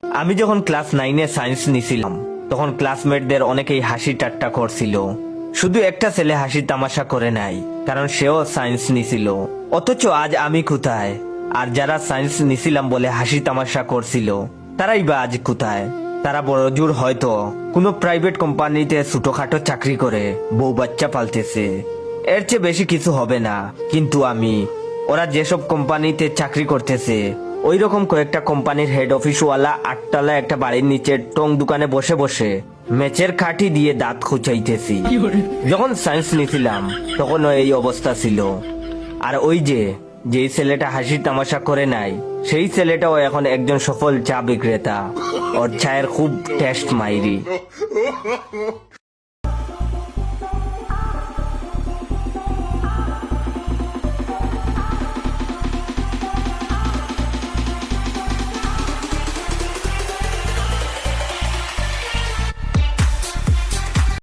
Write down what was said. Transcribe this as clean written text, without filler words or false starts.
আমি যখন class 9-এ science নিছিলাম তখন ক্লাসমেটদের অনেকেই হাসি ঠাট্টা করছিল। শুধু একটা ছেলে হাসি তামাশা করে নাই, কারণ সেও সায়েন্স নিছিল। অথচ আজ আমি কোথায়? আর যারা সায়েন্স নিছিলাম বলে হাসি তামাশা করছিল তারাই বা আজ কোথায়? তারা বড়জোর হয়তো কোনো প্রাইভেট কোম্পানিতে ছোটখাটো চাকরি করে বউ বাচ্চা পালতেছে। এর চেয়ে বেশি কিছু হবে না। কিন্তু ওরা যেসব কোম্পানিতে চাকরি করতেছে ওই রকম কয়েকটা কোম্পানির হেড অফিসওয়ালা 8তলা একটা বাড়ির নিচে টং দোকানে বসে বসে মেচের কাঠি দিয়ে দাঁত খুঁচাইতেছি। যখন সায়েন্স নিছিলাম তখনও এই অবস্থা ছিল। আর ওই যেই ছেলেটা হাসি তামাশা করে নাই সেই ছেলেটাও এখন একজন সফল চা বিক্রেতা। ওর চায়ের খুব টেস্ট মাইরি।